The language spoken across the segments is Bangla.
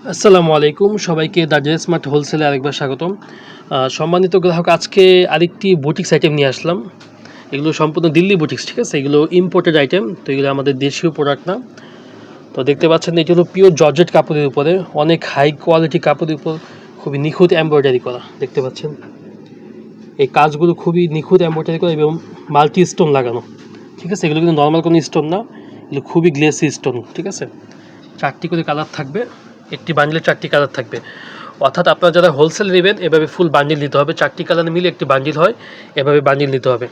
আসসালামু আলাইকুম, সবাইকে দার্জিলিং স্মার্ট হোলসেলে আরেকবার স্বাগতম। সম্মানিত গ্রাহক, আজকে আরেকটি বুটিক্স আইটেম নিয়ে আসলাম। এগুলো সম্পূর্ণ দিল্লি বুটিক্স, ঠিক আছে? এগুলো ইম্পোর্টেড আইটেম, তো এগুলো আমাদের দেশীয় প্রোডাক্ট না। তো দেখতে পাচ্ছেন এটি হলো পিওর জর্জেট কাপড়ের উপরে, অনেক হাই কোয়ালিটি কাপড়ের উপর খুবই নিখুঁত এমব্রয়ডারি করা। দেখতে পাচ্ছেন এই কাজগুলো খুবই নিখুঁত এমব্রয়ডারি করা এবং মাল্টি স্টোন লাগানো, ঠিক আছে? এগুলো কিন্তু নর্মাল কোনো স্টোন না, এগুলো খুবই গ্লেসি স্টোন, ঠিক আছে? 4টি করে কালার থাকবে, একটি বান্ডিলে 4টি কালার থাকবে। অর্থাৎ আপনারা যারা হোলসেল নেবেন এভাবে ফুল বান্ডিল নিতে হবে, 4টি কালার মিলে একটি বান্ডিল হয়, এভাবে বান্ডিল নিতে হবে।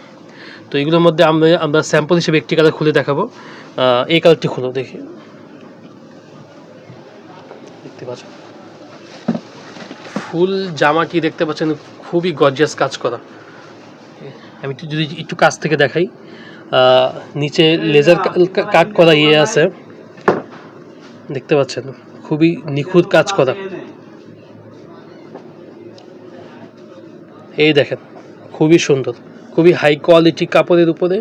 তো এগুলোর মধ্যে আমরা স্যাম্পল হিসেবে একটি কালার খুলে দেখাবো। এই কালারটি খুলো দেখি, দেখতে পাচ্ছেন ফুল জামাটি দেখতে পাচ্ছেন খুবই গর্জিয়াস কাজ করা। আমি যদি একটু কাছ থেকে দেখাই, নিচে লেজার কাট করা আছে, দেখতে পাচ্ছেন খুবই নিখুঁত কাজ করা। এই দেখেন খুবই সুন্দর, খুবই হাই কোয়ালিটি কাপড়ের উপরে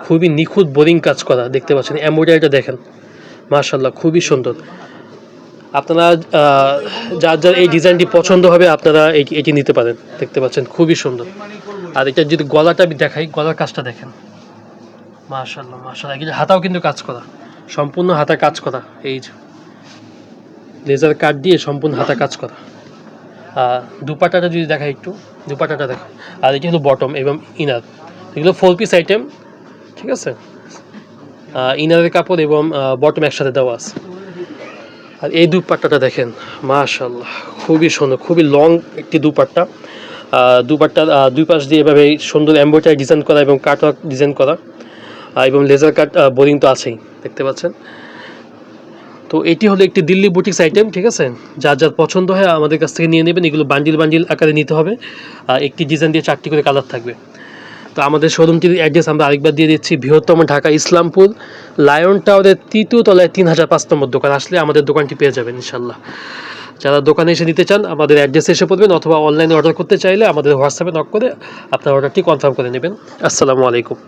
খুবই নিখুঁত বোরিং কাজ করা। দেখতে পাচ্ছেন এমব্রয়ডারিটা দেখেন, মাশাআল্লাহ খুবই সুন্দর। আপনারা যার যার এই ডিজাইনটি পছন্দ হবে আপনারা এটি নিতে পারেন। দেখতে পাচ্ছেন খুবই সুন্দর। আর এটা যদি গলাটা আমি দেখাই, গলার কাজটা দেখেন, মাশাআল্লাহ মাশাআল্লাহ। কিন্তু হাতাও কিন্তু কাজ করা, সম্পূর্ণ হাতা কাজ করা, এই যে লেজার কাট দিয়ে সম্পূর্ণ হাতা কাজ করা। দুপাটাটা যদি দেখাই একটু, দুপাটাটা দেখো। আর এটি হলো বটম এবং ইনার, এগুলো 4 পিস আইটেম, ঠিক আছে? ইনারের কাপড় এবং বটম একসাথে দেওয়া আছে। আর এই দুপাট্টাটা দেখেন, মাশাআল্লাহ খুবই সুন্দর, খুবই লং একটি দুপাট্টা। দুপাট্টার দুই পাশ দিয়ে এভাবে সুন্দর এমব্রয়ডারি ডিজাইন করা এবং কাটওয়ার্ক ডিজাইন করা, এবং লেজার কাট বোরিং তো আছেই, দেখতে পাচ্ছেন। তো এটি হলো একটি দিল্লি বুটিক্স আইটেম, ঠিক আছে? যার যার পছন্দ হয় আমাদের কাছ থেকে নিয়ে নেবেন। এগুলো বান্ডিল বান্ডিল আকারে নিতে হবে, একটি ডিজাইন দিয়ে 4টি করে কালার থাকবে। তো আমাদের শোরুমটির অ্যাড্রেস আমরা আরেকবার দিয়ে দিচ্ছি, বৃহত্তম ঢাকা ইসলামপুর লায়ন টাওয়ারের 3য় তলায় 3005 নম্বর দোকান। আসলে আমাদের দোকানটি পেয়ে যাবেন ইনশাল্লাহ। যারা দোকানে এসে নিতে চান আমাদের অ্যাড্রেসে এসে পড়বেন, অথবা অনলাইনে অর্ডার করতে চাইলে আমাদের হোয়াটসঅ্যাপে নক করে আপনার অর্ডারটি কনফার্ম করে নেবেন। আসসালামু আলাইকুম।